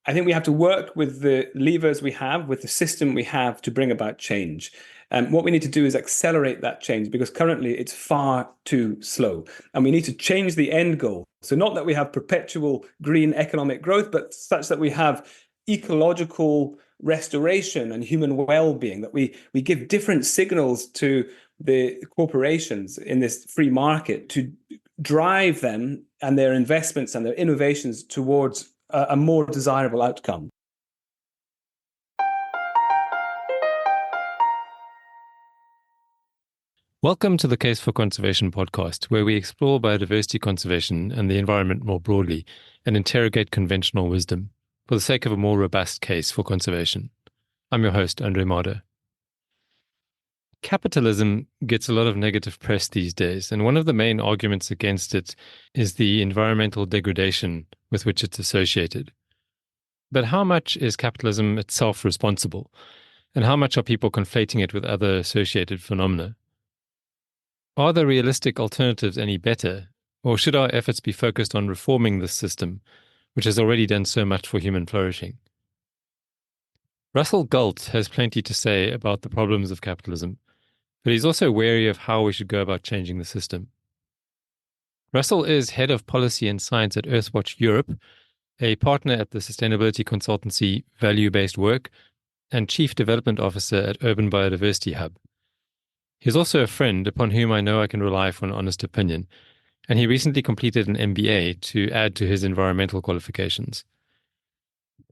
I think we have to work with the levers we have, with the system we have to bring about change. And what we need to do is accelerate that change because currently it's far too slow. And we need to change the end goal. So not that we have perpetual green economic growth, but such that we have ecological restoration and human well-being, that we give different signals to the corporations in this free market to drive them and their investments and their innovations towards a more desirable outcome. Welcome to the Case for Conservation podcast, where we explore biodiversity conservation and the environment more broadly and interrogate conventional wisdom for the sake of a more robust case for conservation. I'm your host, Andre Marder. Capitalism gets a lot of negative press these days, and one of the main arguments against it is the environmental degradation with which it's associated. But how much is capitalism itself responsible, and how much are people conflating it with other associated phenomena? Are the realistic alternatives any better, or should our efforts be focused on reforming this system, which has already done so much for human flourishing? Russell Galt has plenty to say about the problems of capitalism, but he's also wary of how we should go about changing the system. Russell is head of policy and science at Earthwatch Europe, a partner at the sustainability consultancy Value-Based Work, and chief development officer at Urban Biodiversity Hub. He's also a friend upon whom I know I can rely for an honest opinion, and he recently completed an MBA to add to his environmental qualifications.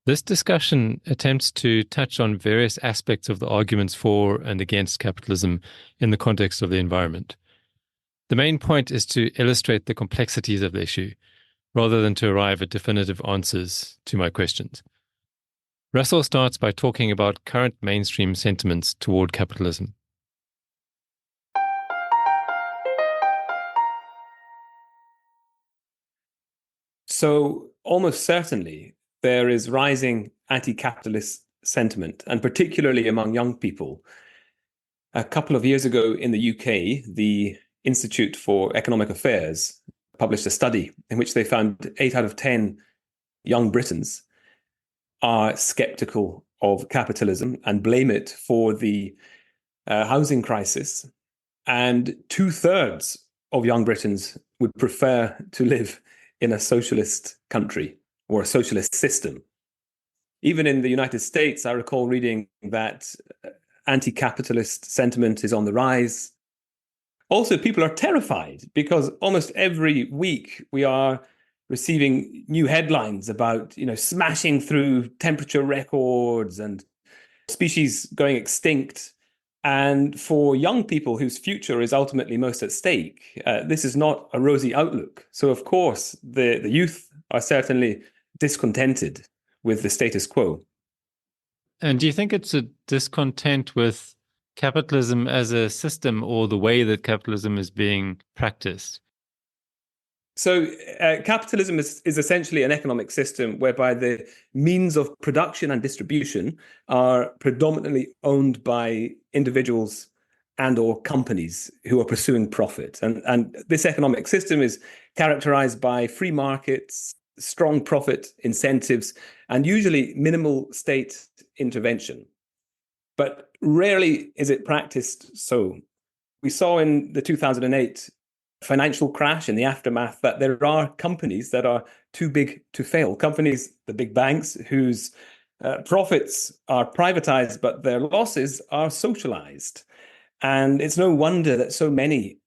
This discussion attempts to touch on various aspects of the arguments for and against capitalism in the context of the environment. The main point is to illustrate the complexities of the issue, rather than to arrive at definitive answers to my questions. Russell starts by talking about current mainstream sentiments toward capitalism. So almost certainly there is rising anti-capitalist sentiment, and particularly among young people. A couple of years ago in the UK, the Institute for Economic Affairs published a study in which they found 8 out of 10 young Britons are skeptical of capitalism and blame it for the housing crisis. And 2/3 of young Britons would prefer to live in a socialist country or a socialist system. Even in the United States, I recall reading that anti-capitalist sentiment is on the rise. Also, people are terrified because almost every week we are receiving new headlines about, smashing through temperature records and species going extinct. And for young people whose future is ultimately most at stake, this is not a rosy outlook. So, of course, the youth are certainly discontented with the status quo. And do you think it's a discontent with capitalism as a system or the way that capitalism is being practiced? So capitalism is essentially an economic system whereby the means of production and distribution are predominantly owned by individuals and or companies who are pursuing profit. And this economic system is characterized by free markets, strong profit incentives, and usually minimal state intervention. But rarely is it practiced so. We saw in the 2008 financial crash in the aftermath that there are companies that are too big to fail. Companies, the big banks, whose profits are privatized, but their losses are socialized. And it's no wonder that so many,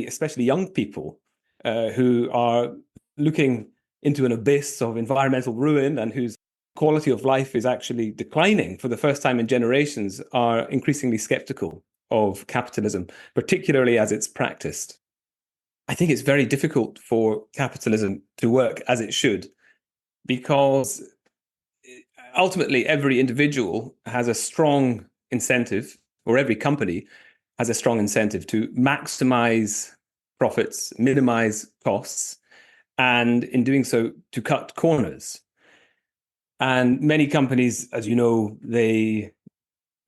especially young people, who are looking into an abyss of environmental ruin and whose quality of life is actually declining for the first time in generations, are increasingly skeptical of capitalism, particularly as it's practiced. I think it's very difficult for capitalism to work as it should, because ultimately every individual has a strong incentive, or every company has a strong incentive to maximize profits, minimize costs, and in doing so, to cut corners. And many companies, as you know, they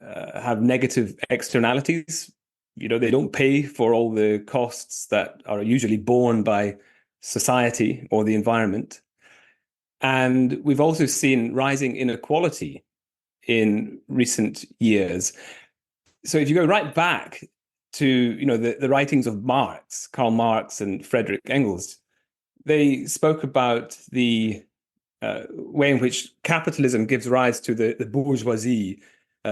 have negative externalities. They don't pay for all the costs that are usually borne by society or the environment. And we've also seen rising inequality in recent years. So if you go right back to, the writings of Karl Marx and Friedrich Engels, they spoke about the way in which capitalism gives rise to the bourgeoisie,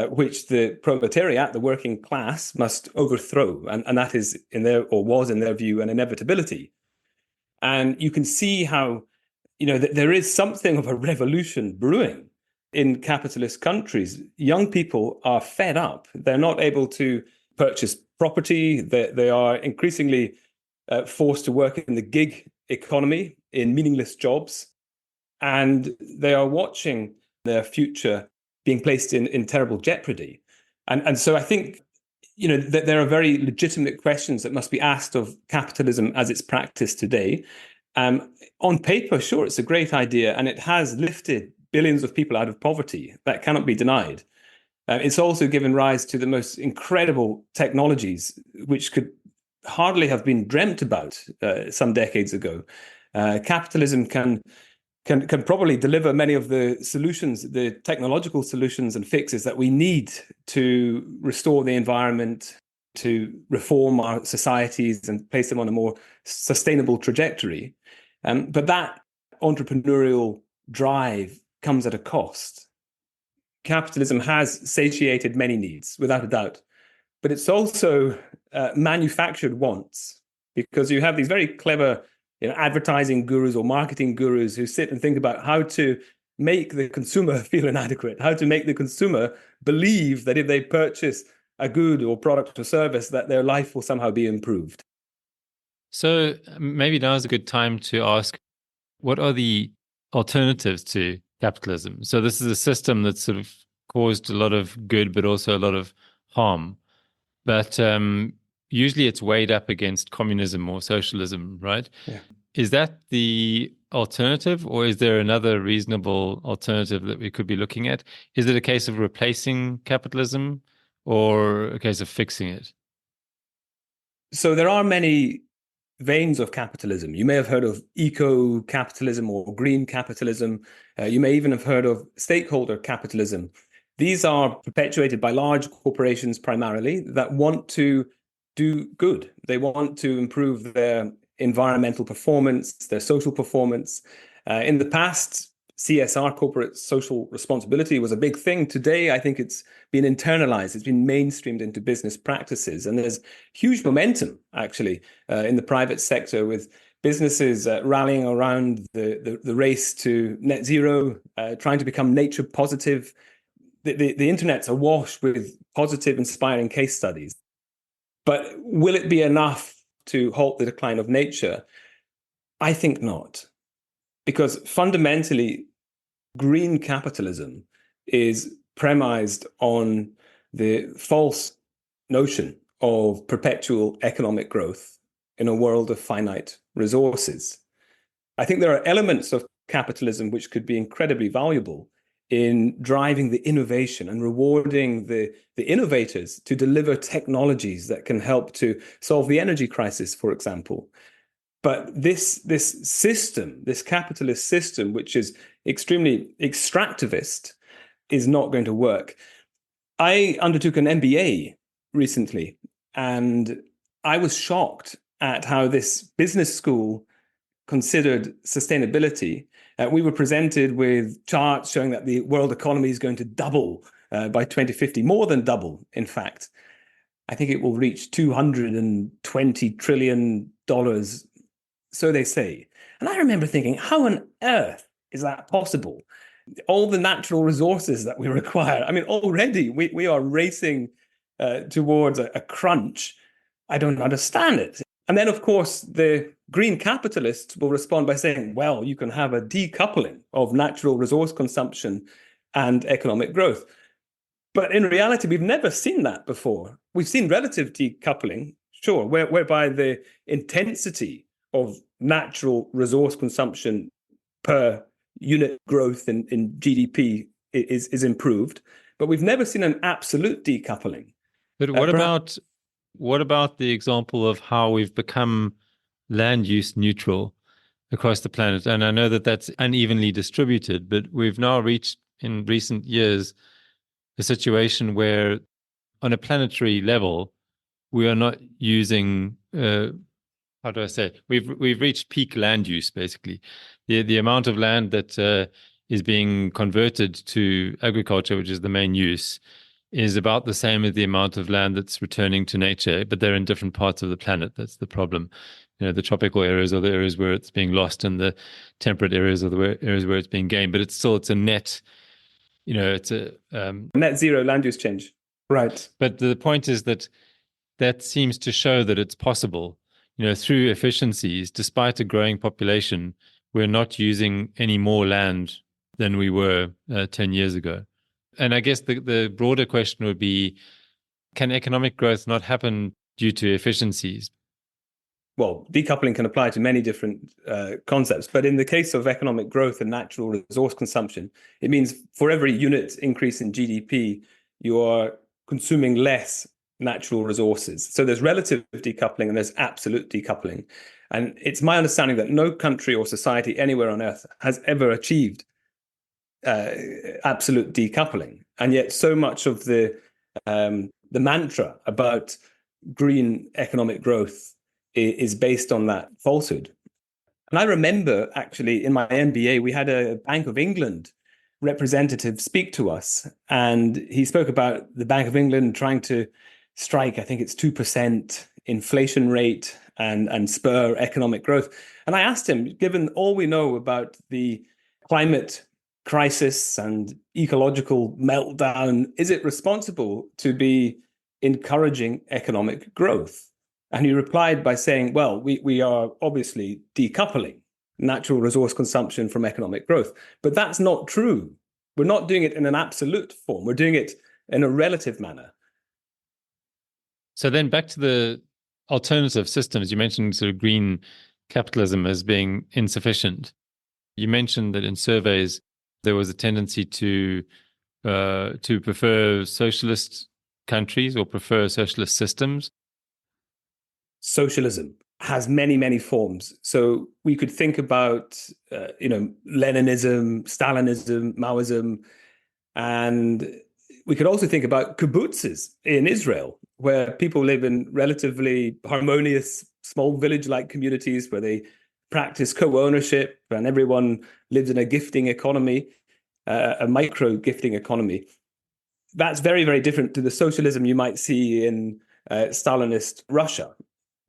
which the proletariat, the working class, must overthrow. And that is was in their view, an inevitability. And you can see how, there is something of a revolution brewing in capitalist countries. Young people are fed up. They're not able to purchase property. They are increasingly forced to work in the gig economy, in meaningless jobs. And they are watching their future being placed in terrible jeopardy. And so I think, that there are very legitimate questions that must be asked of capitalism as it's practiced today. On paper, sure, it's a great idea, and it has lifted billions of people out of poverty. That cannot be denied. It's also given rise to the most incredible technologies, which could hardly have been dreamt about some decades ago. Capitalism can probably deliver many of the solutions, the technological solutions and fixes that we need to restore the environment, to reform our societies and place them on a more sustainable trajectory. But that entrepreneurial drive comes at a cost. Capitalism has satiated many needs, without a doubt, but it's also manufactured wants, because you have these very clever advertising gurus or marketing gurus who sit and think about how to make the consumer feel inadequate, how to make the consumer believe that if they purchase a good or product or service, that their life will somehow be improved. So maybe now is a good time to ask, what are the alternatives to capitalism? So this is a system that's sort of caused a lot of good, but also a lot of harm. But usually it's weighed up against communism or socialism, right? Yeah. Is that the alternative, or is there another reasonable alternative that we could be looking at? Is it a case of replacing capitalism or a case of fixing it? So there are many veins of capitalism. You may have heard of eco-capitalism or green capitalism. You may even have heard of stakeholder capitalism. These are perpetuated by large corporations primarily that want to do good. They want to improve their environmental performance, their social performance. In the past, CSR, corporate social responsibility, was a big thing. Today, I think it's been internalized. It's been mainstreamed into business practices. And there's huge momentum, actually, in the private sector, with businesses rallying around the race to net zero, trying to become nature positive. The internet's awash with positive, inspiring case studies. But will it be enough to halt the decline of nature? I think not. Because fundamentally, green capitalism is premised on the false notion of perpetual economic growth in a world of finite resources. I think there are elements of capitalism which could be incredibly valuable in driving the innovation and rewarding the innovators to deliver technologies that can help to solve the energy crisis, for example. But this system, this capitalist system, which is extremely extractivist, is not going to work. I undertook an MBA recently, and I was shocked at how this business school considered sustainability. We were presented with charts showing that the world economy is going to double by 2050, more than double, in fact. I think it will reach $220 trillion, so they say. And I remember thinking, how on earth is that possible? All the natural resources that we require. I mean, already we are racing towards a crunch. I don't understand it. And then, of course, the green capitalists will respond by saying, well, you can have a decoupling of natural resource consumption and economic growth. But in reality, we've never seen that before. We've seen relative decoupling, sure, whereby the intensity of natural resource consumption per unit growth in GDP is improved. But we've never seen an absolute decoupling. But what about the example of how we've become land use neutral? across the planet. And I know that that's unevenly distributed, but we've now reached in recent years a situation where on a planetary level, we are not using, how do I say it? We've reached peak land use, basically. The amount of land that is being converted to agriculture, which is the main use, is about the same as the amount of land that's returning to nature, but they're in different parts of the planet. That's the problem. The tropical areas are the areas where it's being lost, and the temperate areas are the areas where it's being gained. But it's a net, it's a net zero land use change. Right. But the point is that seems to show that it's possible, through efficiencies, despite a growing population, we're not using any more land than we were 10 years ago. And I guess the broader question would be, can economic growth not happen due to efficiencies? Well, decoupling can apply to many different concepts, but in the case of economic growth and natural resource consumption, it means for every unit increase in GDP, you are consuming less natural resources. So there's relative decoupling and there's absolute decoupling. And it's my understanding that no country or society anywhere on Earth has ever achieved absolute decoupling. And yet so much of the mantra about green economic growth is based on that falsehood. And I remember actually in my MBA, we had a Bank of England representative speak to us, and he spoke about the Bank of England trying to strike, I think it's 2% inflation rate and spur economic growth. And I asked him, given all we know about the climate crisis and ecological meltdown, is it responsible to be encouraging economic growth? And he replied by saying, well, we are obviously decoupling natural resource consumption from economic growth. But that's not true. We're not doing it in an absolute form. We're doing it in a relative manner. So then back to the alternative systems, you mentioned sort of green capitalism as being insufficient. You mentioned that in surveys, there was a tendency to prefer socialist countries or prefer socialist systems. Socialism has many, many forms. So we could think about, Leninism, Stalinism, Maoism, and we could also think about kibbutzes in Israel, where people live in relatively harmonious, small village-like communities where they practice co-ownership and everyone lives in a gifting economy, a micro-gifting economy. That's very, very different to the socialism you might see in Stalinist Russia.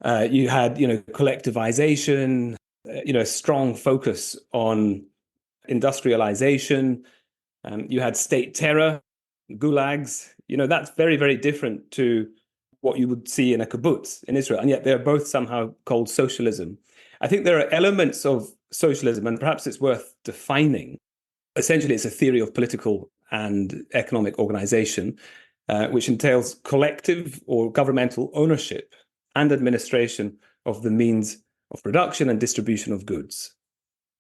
You had, collectivization, a strong focus on industrialization. You had state terror, gulags. That's very, very different to what you would see in a kibbutz in Israel. And yet they're both somehow called socialism. I think there are elements of socialism, and perhaps it's worth defining. Essentially, it's a theory of political and economic organization, which entails collective or governmental ownership and administration of the means of production and distribution of goods.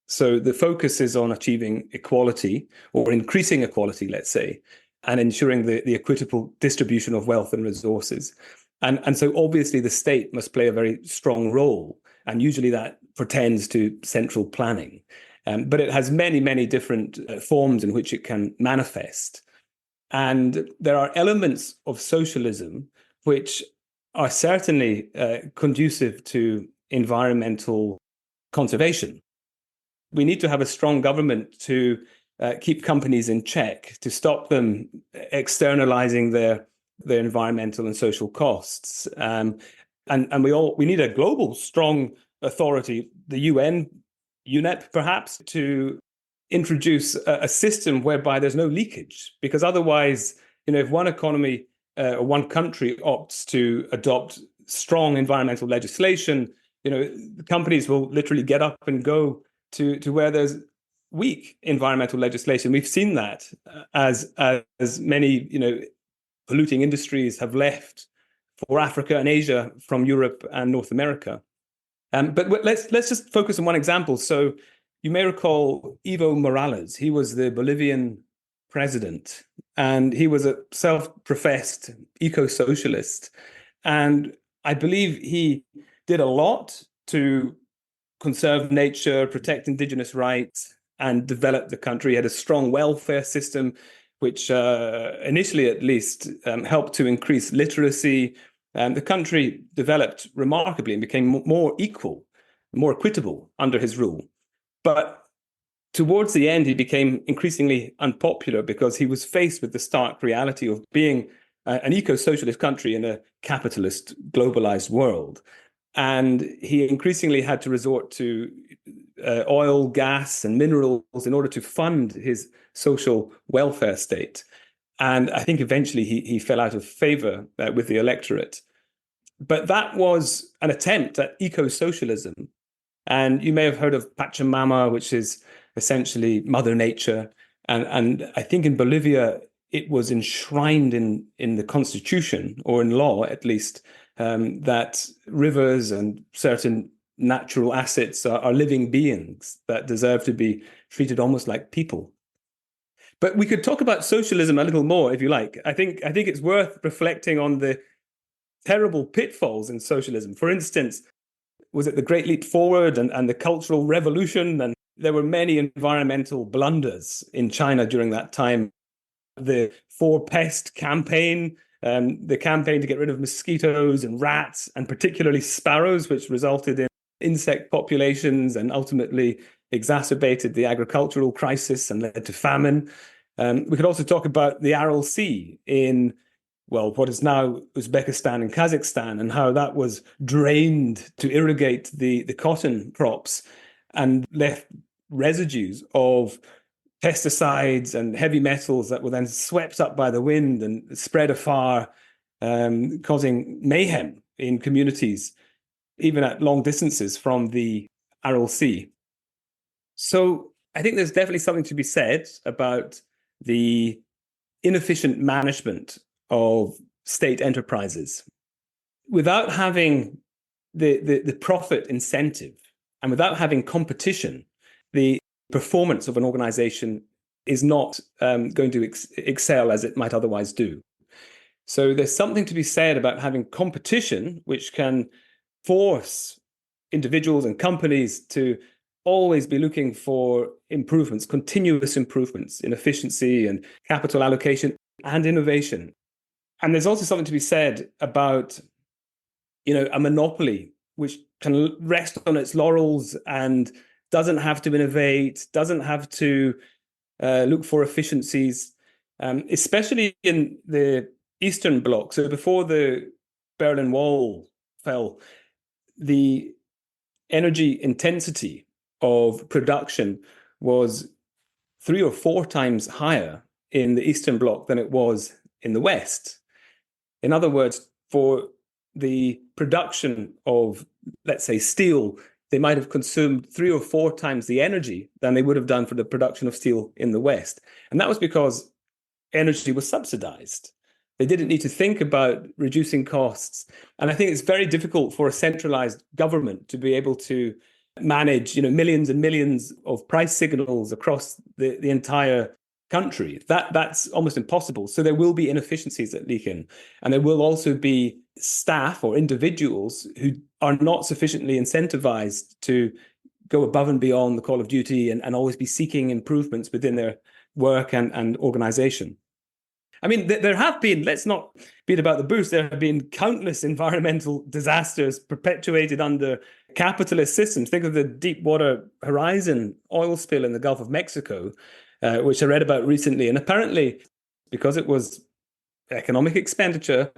So the focus is on achieving equality or increasing equality, let's say, and ensuring the equitable distribution of wealth and resources. And so obviously the state must play a very strong role, and usually that pertains to central planning. But it has many, many different forms in which it can manifest. And there are elements of socialism which are certainly conducive to environmental conservation. We need to have a strong government to keep companies in check, to stop them externalizing their environmental and social costs. And we need a global strong authority, the UN, UNEP perhaps, to introduce a system whereby there's no leakage. Because otherwise, if one economy or one country opts to adopt strong environmental legislation, companies will literally get up and go to where there's weak environmental legislation. We've seen that as many, polluting industries have left for Africa and Asia from Europe and North America. But let's just focus on one example. So you may recall Evo Morales. He was the Bolivian president, and he was a self-professed eco-socialist. And I believe he did a lot to conserve nature, protect indigenous rights, and develop the country. It had a strong welfare system, which initially at least helped to increase literacy. The country developed remarkably and became more equal, more equitable under his rule. But towards the end, he became increasingly unpopular because he was faced with the stark reality of being an eco-socialist country in a capitalist, globalized world. And he increasingly had to resort to oil, gas, and minerals in order to fund his social welfare state. And I think eventually he fell out of favor with the electorate. But that was an attempt at eco-socialism. And you may have heard of Pachamama, which is essentially Mother Nature. And I think in Bolivia, it was enshrined in the constitution, or in law at least, that rivers and certain natural assets are living beings that deserve to be treated almost like people. But we could talk about socialism a little more, if you like. I think it's worth reflecting on the terrible pitfalls in socialism. For instance, was it the Great Leap Forward and the Cultural Revolution? And there were many environmental blunders in China during that time. The Four Pest campaign, the campaign to get rid of mosquitoes and rats, and particularly sparrows, which resulted in insect populations and ultimately exacerbated the agricultural crisis and led to famine. We could also talk about the Aral Sea in, well, what is now Uzbekistan and Kazakhstan, and how that was drained to irrigate the cotton crops and left residues of pesticides and heavy metals that were then swept up by the wind and spread afar, causing mayhem in communities, even at long distances from the Aral Sea. So I think there's definitely something to be said about the inefficient management of state enterprises. Without having the profit incentive and without having competition, the performance of an organization is not going to excel as it might otherwise do. So there's something to be said about having competition, which can force individuals and companies to always be looking for improvements, continuous improvements in efficiency and capital allocation and innovation. And there's also something to be said about, a monopoly which can rest on its laurels and doesn't have to innovate, doesn't have to look for efficiencies, especially in the Eastern Bloc. So before the Berlin Wall fell, the energy intensity of production was 3 or 4 times higher in the Eastern Bloc than it was in the West. In other words, for the production of, let's say, steel, they might have consumed 3 or 4 times the energy than they would have done for the production of steel in the West. And that was because energy was subsidized. They didn't need to think about reducing costs. And I think it's very difficult for a centralized government to be able to manage, millions and millions of price signals across the entire country. That's almost impossible. So there will be inefficiencies that leak in. And there will also be staff or individuals who are not sufficiently incentivized to go above and beyond the call of duty and always be seeking improvements within their work and organization. I mean, there have been, let's not beat about the bush, there have been countless environmental disasters perpetuated under capitalist systems. Think of the Deepwater Horizon oil spill in the Gulf of Mexico, which I read about recently. And apparently, because it was economic expenditure,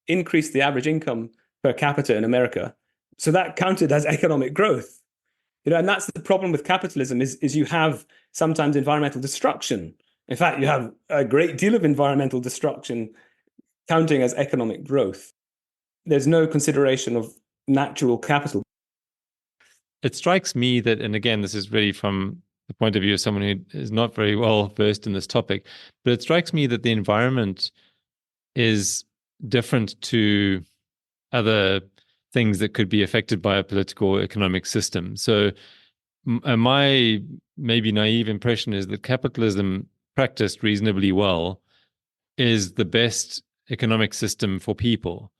increased the average income per capita in America. So that counted as economic growth. And that's the problem with capitalism is you have sometimes environmental destruction. In fact, you have a great deal of environmental destruction counting as economic growth. There's no consideration of natural capital. It strikes me that, and again, this is really from the point of view of someone who is not very well versed in this topic, but it strikes me that the environment is different to other things that could be affected by a political or economic system. So my maybe naive impression is that capitalism practiced reasonably well is the best economic system for people.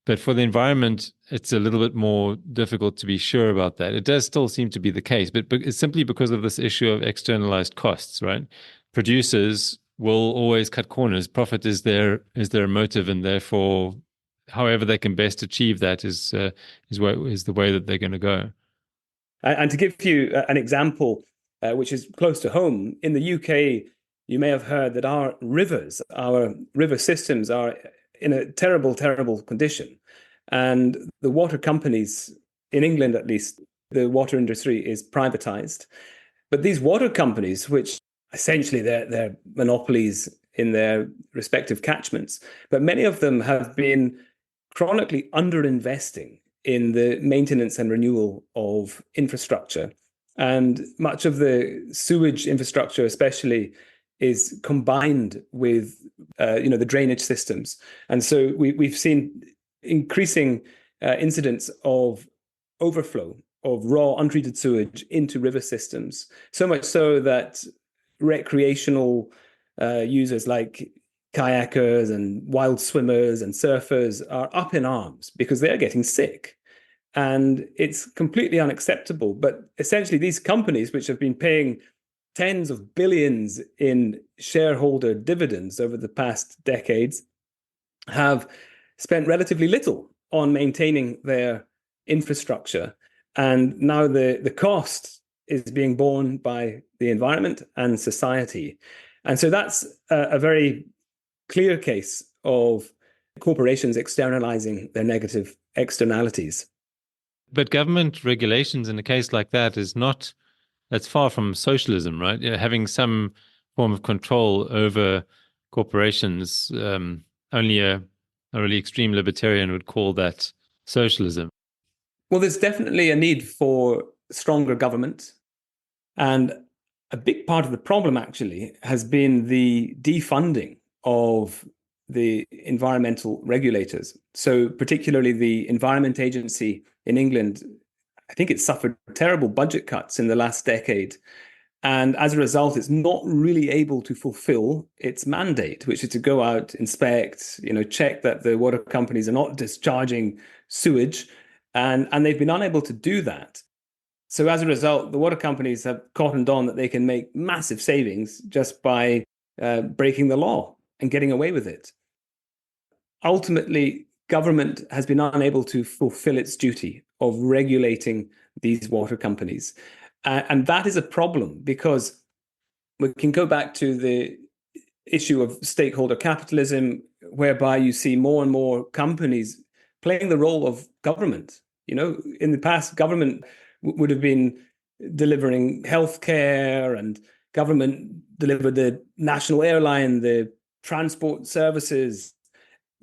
But for the environment, it's a little bit more difficult to be sure about that. It does still seem to be the case, but it's simply because of this issue of externalized costs, right? Producers will always cut corners. Profit is their motive, and therefore, however they can best achieve that is the way that they're going to go. And to give you an example, which is close to home, in the UK, you may have heard that our river systems are in a terrible, terrible condition. And the water companies, in England at least, the water industry is privatized. But these water companies, which essentially they're monopolies in their respective catchments, but many of them have been chronically underinvesting in the maintenance and renewal of infrastructure. And much of the sewage infrastructure, especially, is combined with the drainage systems. And so we've seen increasing incidents of overflow of raw untreated sewage into river systems, so much so that recreational users like kayakers and wild swimmers and surfers are up in arms because they're getting sick. And it's completely unacceptable. But essentially, these companies, which have been paying tens of billions in shareholder dividends over the past decades, have spent relatively little on maintaining their infrastructure. And now the cost is being borne by the environment and society. And so that's a very clear case of corporations externalizing their negative externalities. But government regulations in a case like that that's far from socialism, right? Having some form of control over corporations, only a really extreme libertarian would call that socialism. Well, there's definitely a need for stronger government. And a big part of the problem, actually, has been the defunding of the environmental regulators. So particularly the Environment Agency in England, I think it suffered terrible budget cuts in the last decade. And as a result, it's not really able to fulfill its mandate, which is to go out, inspect, check that the water companies are not discharging sewage. And they've been unable to do that. So as a result, the water companies have cottoned on that they can make massive savings just by breaking the law and getting away with it. Ultimately, government has been unable to fulfill its duty of regulating these water companies. And that is a problem because we can go back to the issue of stakeholder capitalism, whereby you see more and more companies playing the role of government. In the past, government would have been delivering healthcare, and government delivered the national airline, the transport services.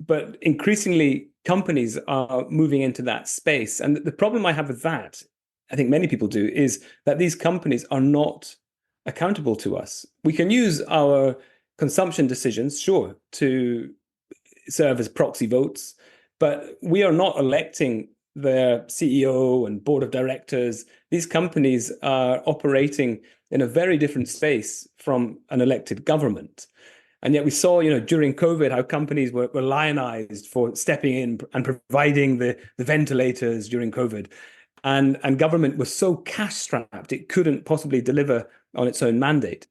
But increasingly, companies are moving into that space. And the problem I have with that, I think many people do, is that these companies are not accountable to us. We can use our consumption decisions, sure, to serve as proxy votes, but we are not electing their CEO and board of directors. These companies are operating in a very different space from an elected government. And yet we saw, during COVID, how companies were lionized for stepping in and providing the ventilators during COVID. And government was so cash-strapped, it couldn't possibly deliver on its own mandate.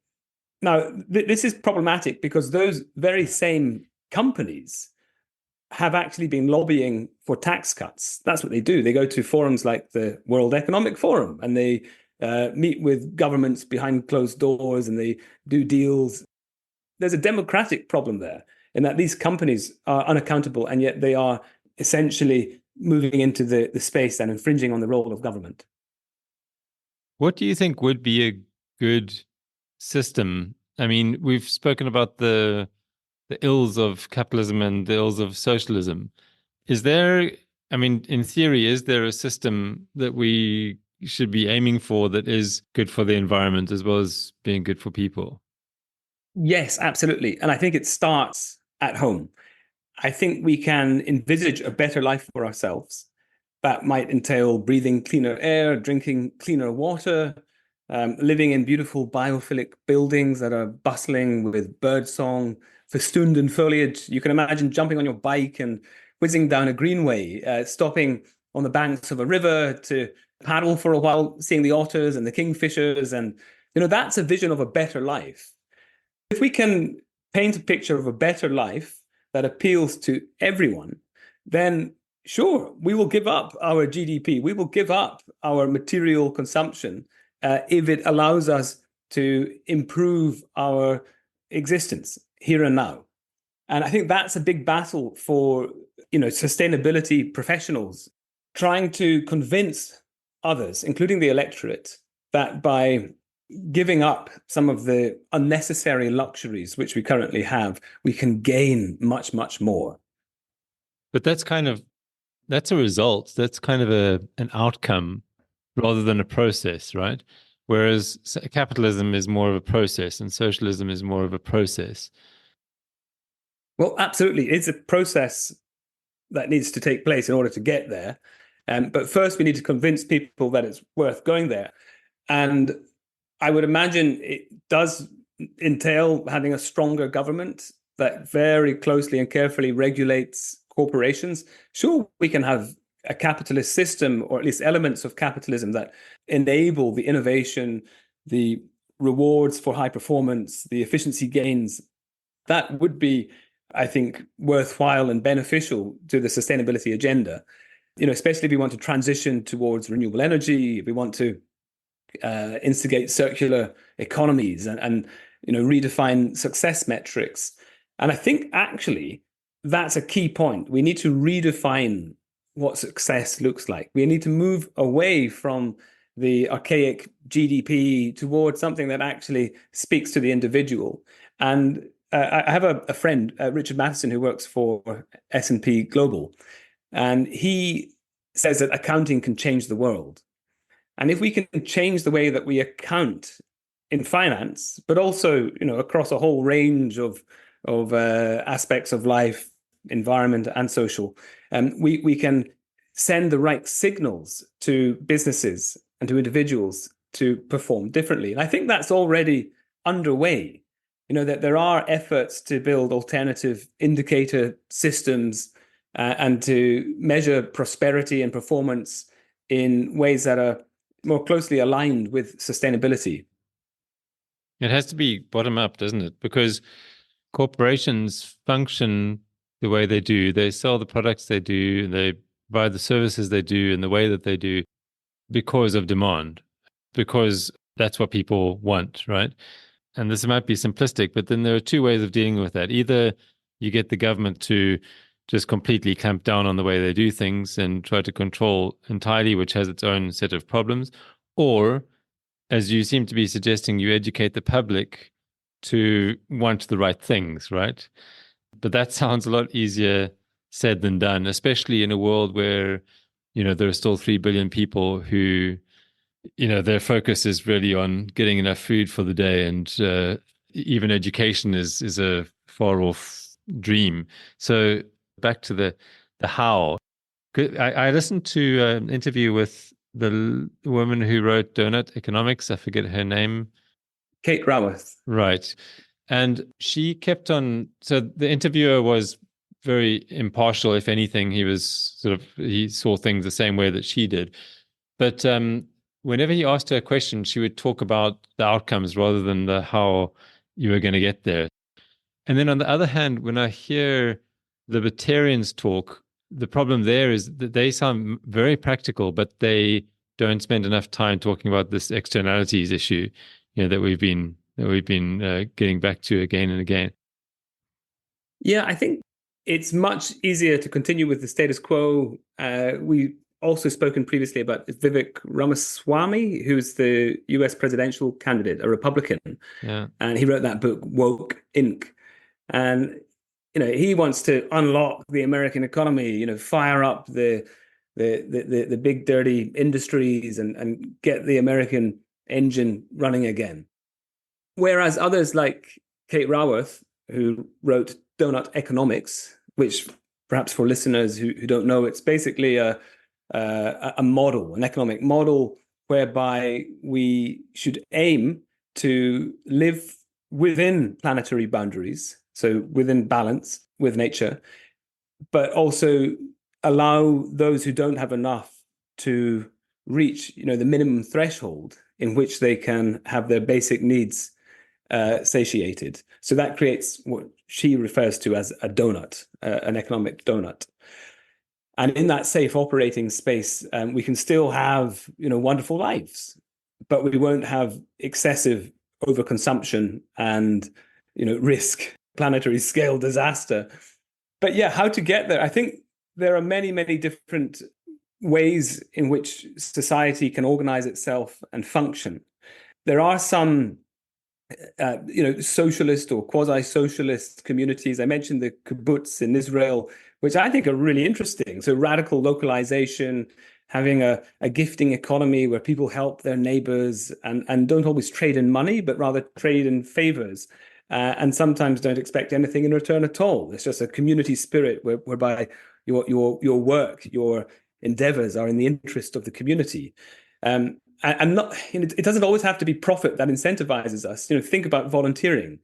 Now, this is problematic because those very same companies have actually been lobbying for tax cuts. That's what they do. They go to forums like the World Economic Forum, and they meet with governments behind closed doors, and they do deals. There's a democratic problem there in that these companies are unaccountable, and yet they are essentially moving into the space and infringing on the role of government. What do you think would be a good system? I mean, we've spoken about the ills of capitalism and the ills of socialism. In theory, is there a system that we should be aiming for that is good for the environment as well as being good for people? Yes, absolutely. And I think it starts at home. I think we can envisage a better life for ourselves. That might entail breathing cleaner air, drinking cleaner water, living in beautiful biophilic buildings that are bustling with birdsong, festooned in foliage. You can imagine jumping on your bike and whizzing down a greenway, stopping on the banks of a river to paddle for a while, seeing the otters and the kingfishers. And, that's a vision of a better life. If we can paint a picture of a better life that appeals to everyone, then sure, we will give up our GDP. We will give up our material consumption if it allows us to improve our existence here and now. And I think that's a big battle for, sustainability professionals, trying to convince others, including the electorate, that by giving up some of the unnecessary luxuries which we currently have, we can gain much, much more. But that's a result. That's kind of an outcome rather than a process, right? Whereas capitalism is more of a process and socialism is more of a process. Well, absolutely. It's a process that needs to take place in order to get there. But first, we need to convince people that it's worth going there. And I would imagine it does entail having a stronger government that very closely and carefully regulates corporations. Sure, we can have a capitalist system, or at least elements of capitalism that enable the innovation, the rewards for high performance, the efficiency gains. That would be, I think, worthwhile and beneficial to the sustainability agenda. Especially if we want to transition towards renewable energy, if we want to instigate circular economies and redefine success metrics. And I think actually that's a key point. We need to redefine what success looks like. We need to move away from the archaic GDP towards something that actually speaks to the individual. And I have a friend, Richard Matheson, who works for S&P Global, and he says that accounting can change the world. And if we can change the way that we account in finance, but also, across a whole range of aspects of life, environment, and social, we can send the right signals to businesses and to individuals to perform differently. And I think that's already underway. That there are efforts to build alternative indicator systems and to measure prosperity and performance in ways that are more closely aligned with sustainability. It has to be bottom up, doesn't it? Because corporations function the way they do. They sell the products they do, they provide the services they do in the way that they do because of demand, because that's what people want, right? And this might be simplistic, but then there are two ways of dealing with that. Either you get the government to just completely clamp down on the way they do things and try to control entirely, which has its own set of problems. Or, as you seem to be suggesting, you educate the public to want the right things, right? But that sounds a lot easier said than done, especially in a world where, there are still 3 billion people who, their focus is really on getting enough food for the day. And even education is a far off dream. So back to the how. I listened to an interview with the woman who wrote Donut Economics. I forget her name. Kate Raworth. Right. And she kept on. So the interviewer was very impartial. If anything, he saw things the same way that she did. But whenever he asked her a question, she would talk about the outcomes rather than the how you were going to get there. And then on the other hand, when I hear libertarians talk, the problem there is that they sound very practical, but they don't spend enough time talking about this externalities issue, that we've been getting back to again and again. Yeah, I think it's much easier to continue with the status quo. We also spoken previously about Vivek Ramaswamy, who's the US presidential candidate, a Republican. Yeah. And he wrote that book, Woke Inc. And he wants to unlock the American economy, fire up the big dirty industries and get the American engine running again. Whereas others like Kate Raworth, who wrote Donut Economics, which perhaps for listeners who don't know, it's basically a model, an economic model whereby we should aim to live within planetary boundaries, so within balance with nature, but also allow those who don't have enough to reach, the minimum threshold in which they can have their basic needs satiated. So that creates what she refers to as a donut, an economic donut. And in that safe operating space, we can still have, wonderful lives, but we won't have excessive overconsumption and, risk planetary scale disaster. But yeah, how to get there? I think there are many, many different ways in which society can organize itself and function. There are some socialist or quasi-socialist communities. I mentioned the kibbutz in Israel, which I think are really interesting. So radical localization, having a gifting economy where people help their neighbors and don't always trade in money, but rather trade in favors. And sometimes don't expect anything in return at all. It's just a community spirit whereby your work, your endeavors are in the interest of the community. And not, it doesn't always have to be profit that incentivizes us. Think about volunteering.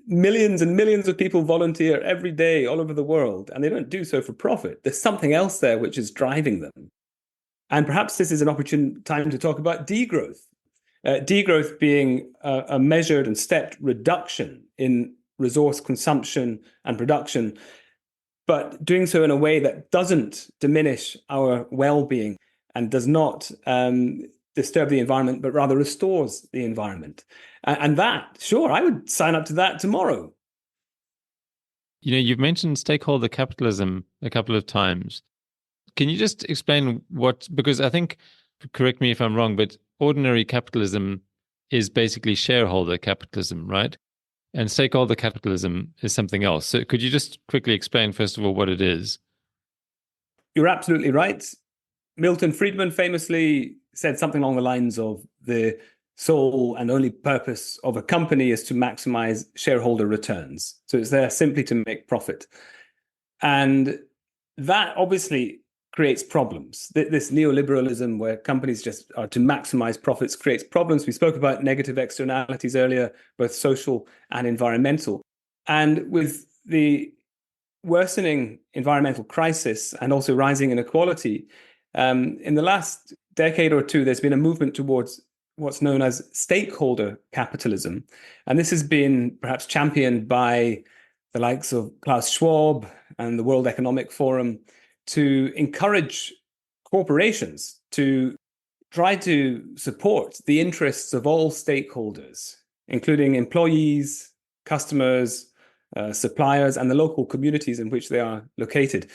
Millions and millions of people volunteer every day all over the world, and they don't do so for profit. There's something else there which is driving them. And perhaps this is an opportune time to talk about degrowth. Degrowth being a measured and stepped reduction in resource consumption and production, but doing so in a way that doesn't diminish our well-being and does not disturb the environment, but rather restores the environment. And that, sure, I would sign up to that tomorrow. You've mentioned stakeholder capitalism a couple of times. Can you just explain because I think, correct me if I'm wrong, but ordinary capitalism is basically shareholder capitalism, right? And stakeholder capitalism is something else. So could you just quickly explain, first of all, what it is? You're absolutely right. Milton Friedman famously said something along the lines of the sole and only purpose of a company is to maximize shareholder returns. So it's there simply to make profit. And that obviously creates problems. This neoliberalism where companies just are to maximize profits creates problems. We spoke about negative externalities earlier, both social and environmental. And with the worsening environmental crisis and also rising inequality, in the last decade or two, there's been a movement towards what's known as stakeholder capitalism. And this has been perhaps championed by the likes of Klaus Schwab and the World Economic Forum to encourage corporations to try to support the interests of all stakeholders, including employees, customers, suppliers, and the local communities in which they are located.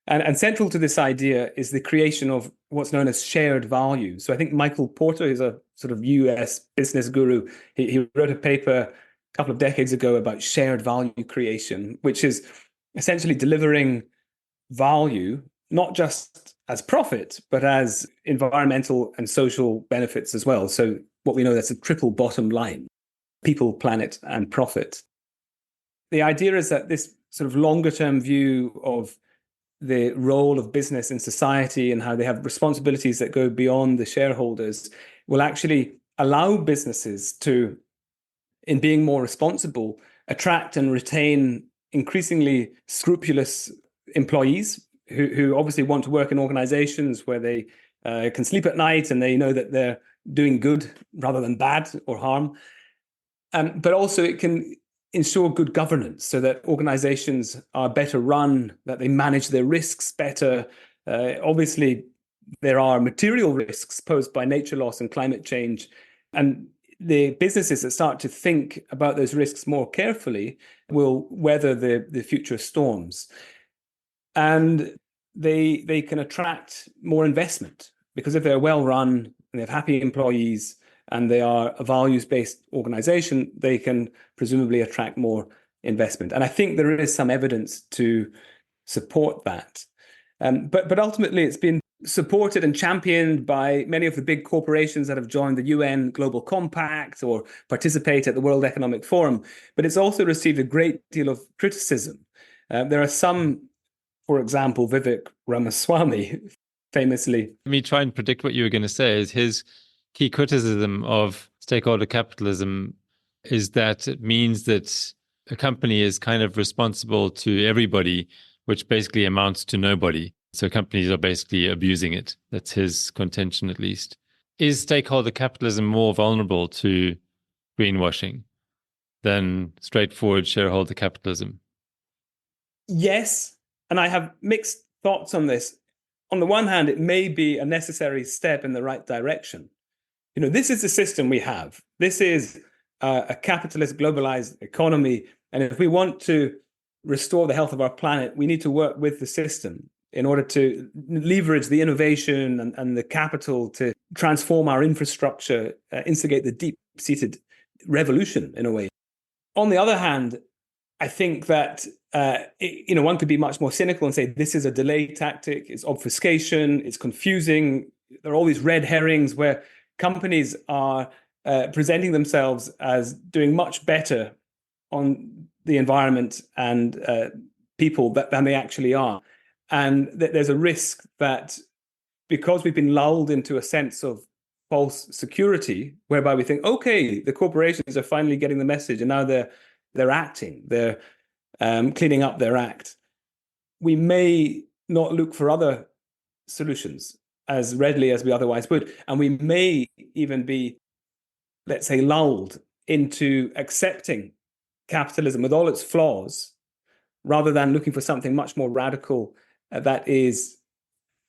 And central to this idea is the creation of what's known as shared value. So I think Michael Porter is a sort of US business guru. He wrote a paper a couple of decades ago about shared value creation, which is essentially delivering value, not just as profit, but as environmental and social benefits as well. So what we know, that's a triple bottom line: people, planet, and profit. The idea is that this sort of longer term view of the role of business in society and how they have responsibilities that go beyond the shareholders will actually allow businesses to, in being more responsible, attract and retain increasingly scrupulous employees who obviously want to work in organizations where they can sleep at night and they know that they're doing good rather than bad or harm. But also it can ensure good governance so that organizations are better run, that they manage their risks better. Obviously, there are material risks posed by nature loss and climate change. And the businesses that start to think about those risks more carefully will weather the future storms. And they can attract more investment, because if they're well run and they have happy employees and they are a values-based organization, they can presumably attract more investment. And I think there is some evidence to support that. But ultimately, it's been supported and championed by many of the big corporations that have joined the UN Global Compact or participate at the World Economic Forum. But it's also received a great deal of criticism. There are some, for example, Vivek Ramaswamy, famously. Let me try and predict what you were going to say. Is his key criticism of stakeholder capitalism is that it means that a company is kind of responsible to everybody, which basically amounts to nobody. So companies are basically abusing it. That's his contention, at least. Is stakeholder capitalism more vulnerable to greenwashing than straightforward shareholder capitalism? Yes, and I have mixed thoughts on this. On the one hand, it may be a necessary step in the right direction. This is the system we have. This is a capitalist, globalized economy. And if we want to restore the health of our planet, we need to work with the system in order to leverage the innovation and the capital to transform our infrastructure, instigate the deep-seated revolution in a way. On the other hand, I think that one could be much more cynical and say this is a delay tactic, it's obfuscation, it's confusing. There are all these red herrings where companies are presenting themselves as doing much better on the environment and people than they actually are. And there's a risk that because we've been lulled into a sense of false security, whereby we think, okay, the corporations are finally getting the message and now they're acting, they're cleaning up their act, we may not look for other solutions as readily as we otherwise would. And we may even be, let's say, lulled into accepting capitalism with all its flaws, rather than looking for something much more radical that is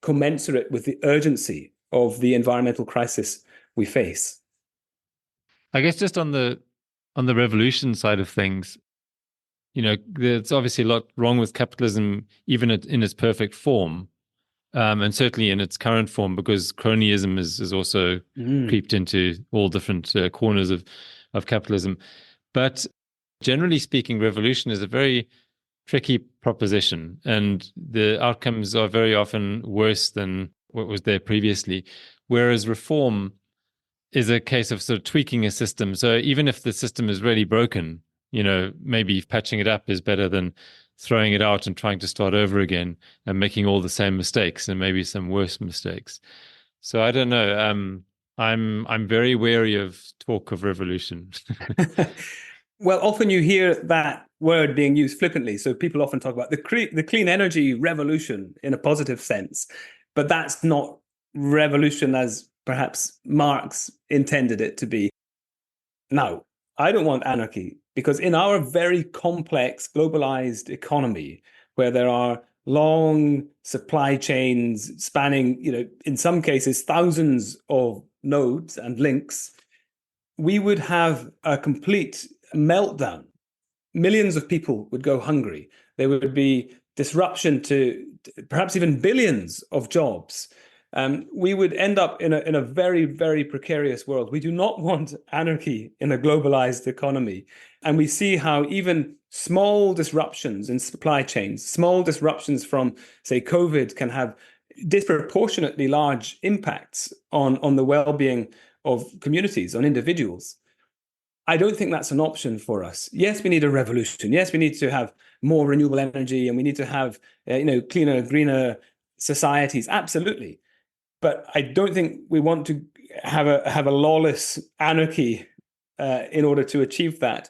commensurate with the urgency of the environmental crisis we face. I guess just on the revolution side of things, there's obviously a lot wrong with capitalism, even in its perfect form, and certainly in its current form, because cronyism is also creeped into all different corners of capitalism. But generally speaking, revolution is a very tricky proposition, and the outcomes are very often worse than what was there previously. Whereas reform is a case of sort of tweaking a system. So even if the system is really broken, maybe patching it up is better than throwing it out and trying to start over again and making all the same mistakes and maybe some worse mistakes. So I don't know. I'm very wary of talk of revolution. Well, often you hear that word being used flippantly. So people often talk about the clean energy revolution in a positive sense, but that's not revolution as perhaps Marx intended it to be. Now, I don't want anarchy, because in our very complex globalized economy, where there are long supply chains spanning, in some cases, thousands of nodes and links, we would have a complete meltdown. Millions of people would go hungry. There would be disruption to perhaps even billions of jobs. We would end up in a very, very precarious world. We do not want anarchy in a globalized economy. And we see how even small disruptions in supply chains, small disruptions from, say, COVID, can have disproportionately large impacts on the well-being of communities, on individuals. I don't think that's an option for us. Yes, we need a revolution. Yes, we need to have more renewable energy, and we need to have cleaner, greener societies. Absolutely. But I don't think we want to have a lawless anarchy in order to achieve that.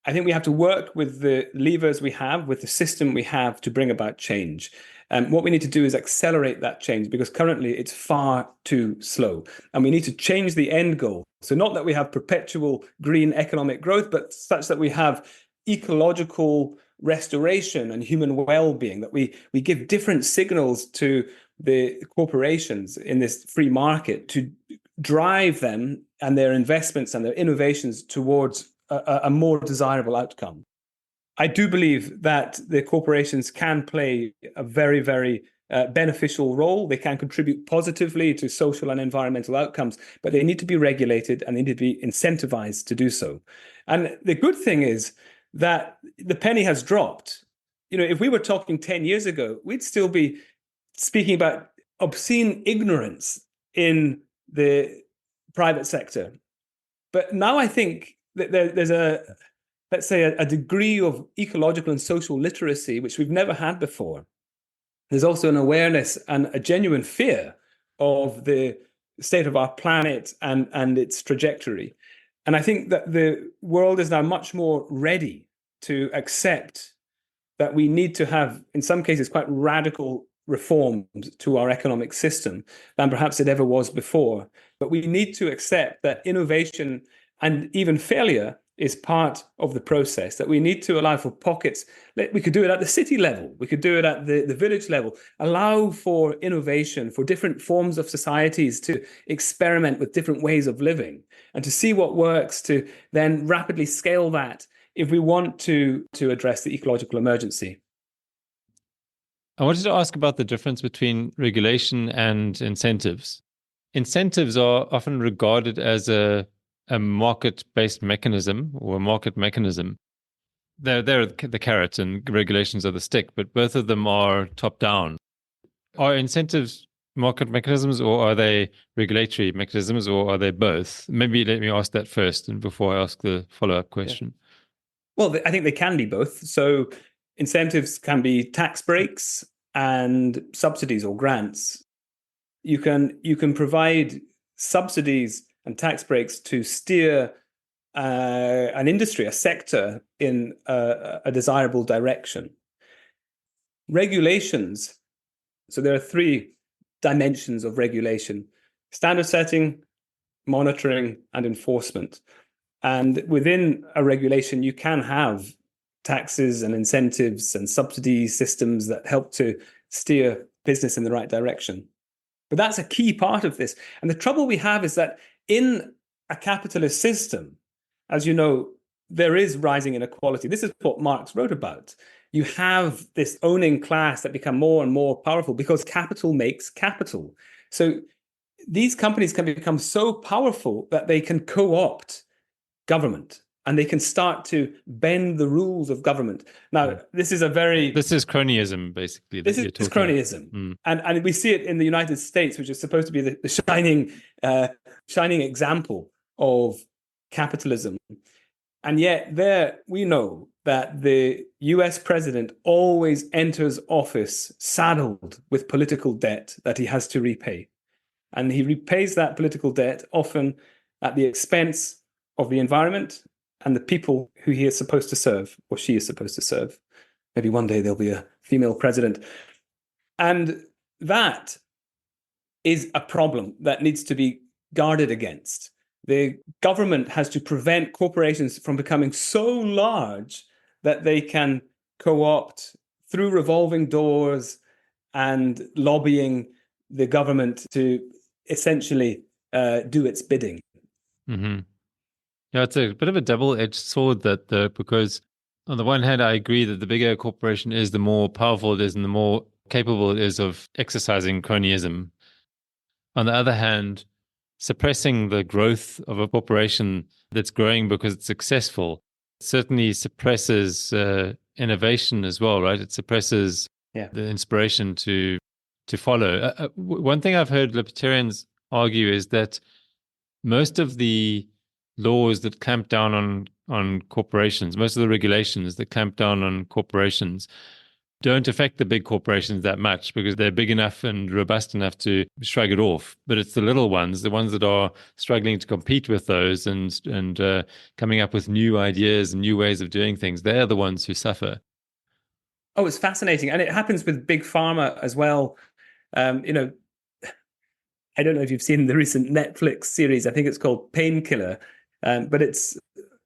I think we have to work with the levers we have, with the system we have, to bring about change. And what we need to do is accelerate that change, because currently it's far too slow. And we need to change the end goal. So not that we have perpetual green economic growth, but such that we have ecological restoration and human well-being, that we give different signals to the corporations in this free market to drive them and their investments and their innovations towards a more desirable outcome. I do believe that the corporations can play a very, very beneficial role. They can contribute positively to social and environmental outcomes, but they need to be regulated and they need to be incentivized to do so. And the good thing is that the penny has dropped. If we were talking 10 years ago, we'd still be speaking about obscene ignorance in the private sector. But now I think that there's let's say, a degree of ecological and social literacy, which we've never had before. There's also an awareness and a genuine fear of the state of our planet and its trajectory. And I think that the world is now much more ready to accept that we need to have, in some cases, quite radical reforms to our economic system than perhaps it ever was before. But we need to accept that innovation and even failure is part of the process, that we need to allow for pockets. We could do it at the city level. We could do it at the village level. Allow for innovation, for different forms of societies to experiment with different ways of living and to see what works, to then rapidly scale that if we want to address the ecological emergency. I wanted to ask about the difference between regulation and incentives. Incentives are often regarded as a market-based mechanism or a market mechanism. They're the carrot and regulations are the stick, but both of them are top-down. Are incentives market mechanisms, or are they regulatory mechanisms, or are they both? Maybe let me ask that first and before I ask the follow-up question. Yeah. Well, I think they can be both. So incentives can be tax breaks and subsidies or grants. You can provide subsidies and tax breaks to steer an industry, a sector in a desirable direction. Regulations. So there are three dimensions of regulation: standard setting, monitoring, and enforcement. And within a regulation, you can have taxes and incentives and subsidy systems that help to steer business in the right direction. But that's a key part of this. And the trouble we have is that in a capitalist system, as you know, there is rising inequality. This is what Marx wrote about. You have this owning class that become more and more powerful because capital makes capital. So these companies can become so powerful that they can co-opt government and they can start to bend the rules of government. Now, this is cronyism, basically. This is cronyism. And we see it in the United States, which is supposed to be the shining example of capitalism. And yet there we know that the US president always enters office saddled with political debt that he has to repay. And he repays that political debt often at the expense of the environment and the people who he is supposed to serve, or she is supposed to serve. Maybe one day there'll be a female president. And that is a problem that needs to be guarded against. The government has to prevent corporations from becoming so large that they can co-opt through revolving doors and lobbying the government to essentially do its bidding. Mm-hmm. Yeah, it's a bit of a double-edged sword because on the one hand, I agree that the bigger a corporation is, the more powerful it is and the more capable it is of exercising cronyism. On the other hand, suppressing the growth of a corporation that's growing because it's successful certainly suppresses innovation as well, right? It suppresses the inspiration to follow. One thing I've heard libertarians argue is that most of the laws that clamp down on corporations, most of the regulations that clamp down on corporations don't affect the big corporations that much because they're big enough and robust enough to shrug it off. But it's the little ones, the ones that are struggling to compete with those and coming up with new ideas and new ways of doing things, they're the ones who suffer. Oh, it's fascinating. And it happens with big pharma as well. I don't know if you've seen the recent Netflix series. I think it's called Painkiller. But it's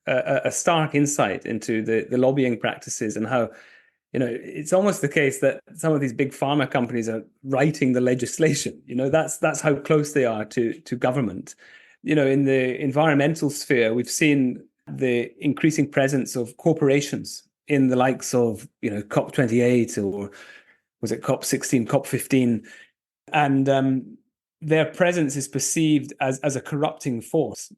a stark insight into the lobbying practices and how, it's almost the case that some of these big pharma companies are writing the legislation. That's how close they are to government. In the environmental sphere, we've seen the increasing presence of corporations in the likes of, COP28 or was it COP16, COP15, and their presence is perceived as a corrupting force.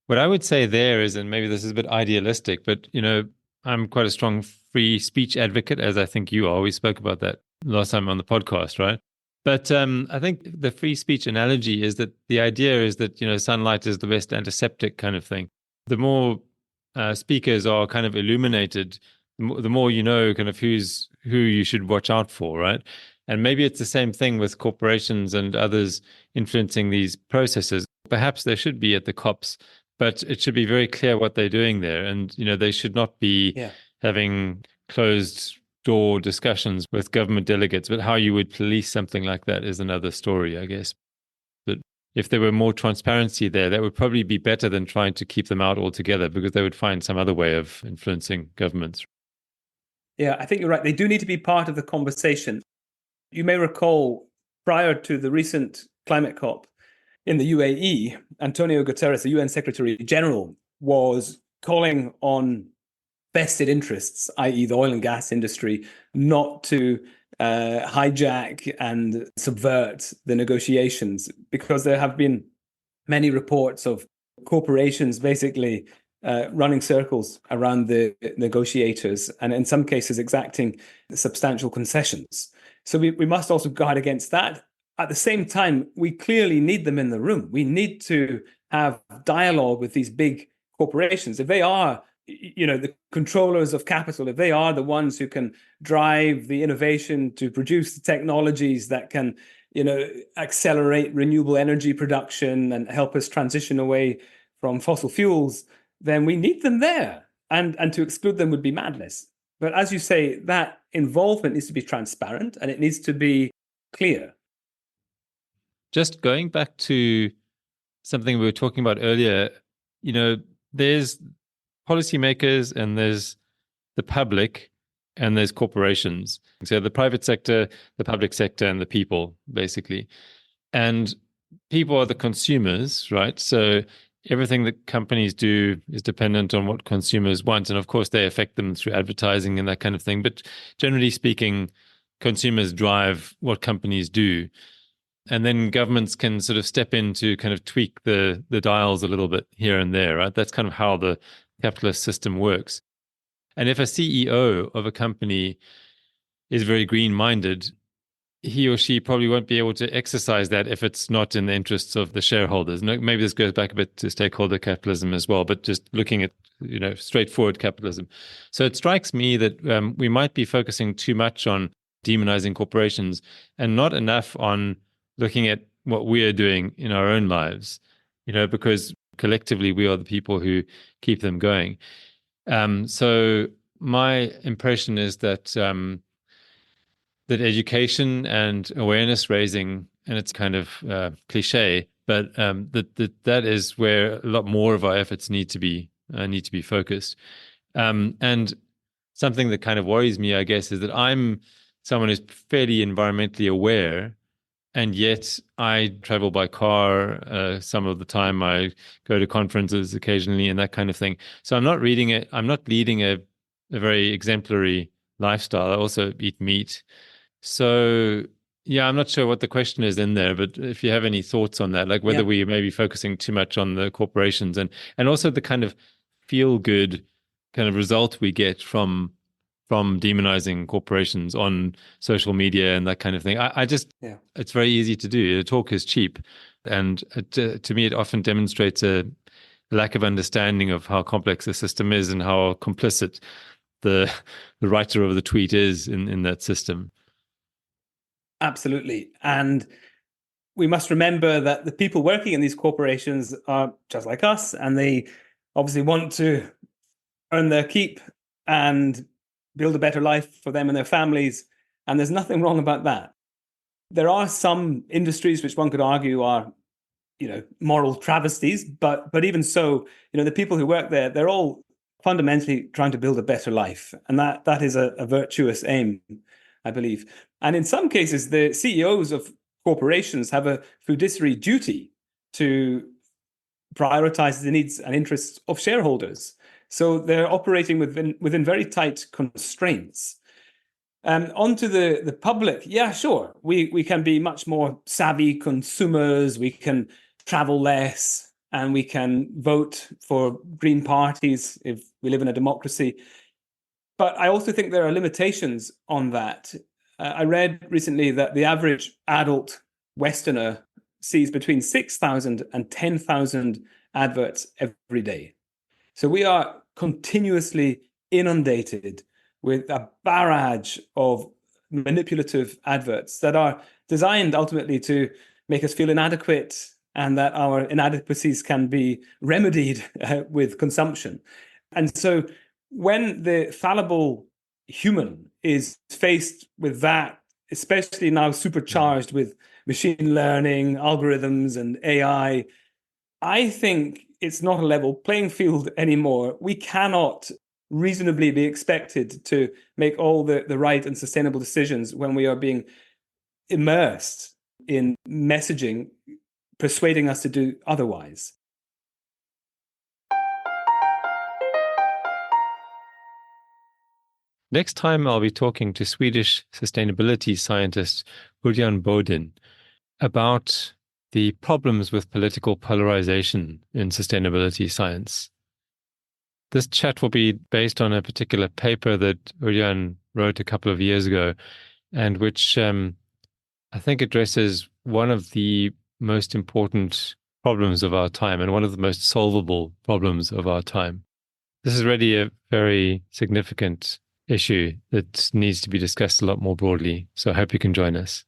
What I would say there is, and maybe this is a bit idealistic, but, I'm quite a strong free speech advocate, as I think you are. We spoke about that last time on the podcast, right? But I think the free speech analogy is that the idea is that, sunlight is the best antiseptic kind of thing. The more speakers are kind of illuminated, the more kind of who you should watch out for, right? And maybe it's the same thing with corporations and others influencing these processes. Perhaps there should be at the COPs, but it should be very clear what they're doing there. And, they should not be having closed door discussions with government delegates, but how you would police something like that is another story, I guess. But if there were more transparency there, that would probably be better than trying to keep them out altogether, because they would find some other way of influencing governments. Yeah, I think you're right. They do need to be part of the conversation. You may recall, prior to the recent climate COP in the UAE, Antonio Guterres, the UN Secretary General, was calling on vested interests, i.e. the oil and gas industry, not to hijack and subvert the negotiations, because there have been many reports of corporations basically running circles around the negotiators and in some cases exacting substantial concessions. So we must also guard against that. At the same time, we clearly need them in the room. We need to have dialogue with these big corporations. If they are, the controllers of capital, if they are the ones who can drive the innovation to produce the technologies that can, accelerate renewable energy production and help us transition away from fossil fuels, then we need them there. And to exclude them would be madness. But as you say, that involvement needs to be transparent and it needs to be clear. Just going back to something we were talking about earlier, there's policymakers and there's the public and there's corporations. So the private sector, the public sector, and the people, basically. And people are the consumers, right? So everything that companies do is dependent on what consumers want. And of course, they affect them through advertising and that kind of thing. But generally speaking, consumers drive what companies do. And then governments can sort of step in to kind of tweak the dials a little bit here and there, right? That's kind of how the capitalist system works. And if a CEO of a company is very green-minded, he or she probably won't be able to exercise that if it's not in the interests of the shareholders. Maybe this goes back a bit to stakeholder capitalism as well, but just looking at straightforward capitalism. So it strikes me that we might be focusing too much on demonizing corporations and not enough on looking at what we are doing in our own lives, because collectively we are the people who keep them going. So my impression is that that education and awareness raising, and it's kind of cliche, but that is where a lot more of our efforts need to be focused. And something that kind of worries me, I guess, is that I'm someone who's fairly environmentally aware, and yet I travel by car some of the time. I go to conferences occasionally and that kind of thing. So I'm not leading a very exemplary lifestyle. I also eat meat. So yeah, I'm not sure what the question is in there, but if you have any thoughts on that, like whether we may be focusing too much on the corporations and also the kind of feel good kind of result we get from demonizing corporations on social media and that kind of thing. It's very easy to do. The talk is cheap. And to me, it often demonstrates a lack of understanding of how complex the system is and how complicit the writer of the tweet is in that system. Absolutely. And we must remember that the people working in these corporations are just like us, and they obviously want to earn their keep and build a better life for them and their families. And there's nothing wrong about that. There are some industries which one could argue are, moral travesties, but even so, the people who work there, they're all fundamentally trying to build a better life. And that is a virtuous aim, I believe. And in some cases, the CEOs of corporations have a fiduciary duty to prioritize the needs and interests of shareholders. So they're operating within very tight constraints. Onto the public, yeah, sure. We can be much more savvy consumers. We can travel less, and we can vote for green parties if we live in a democracy. But I also think there are limitations on that. I read recently that the average adult Westerner sees between 6,000 and 10,000 adverts every day. So we are continuously inundated with a barrage of manipulative adverts that are designed ultimately to make us feel inadequate, and that our inadequacies can be remedied with consumption. And so when the fallible human is faced with that, especially now supercharged with machine learning, algorithms, and AI, I think it's not a level playing field anymore. We cannot reasonably be expected to make all the right and sustainable decisions when we are being immersed in messaging persuading us to do otherwise. Next time, I'll be talking to Swedish sustainability scientist Urban Bodin about the problems with political polarization in sustainability science. This chat will be based on a particular paper that Urban wrote a couple of years ago, and which I think addresses one of the most important problems of our time and one of the most solvable problems of our time. This is really a very significant issue that needs to be discussed a lot more broadly. So I hope you can join us.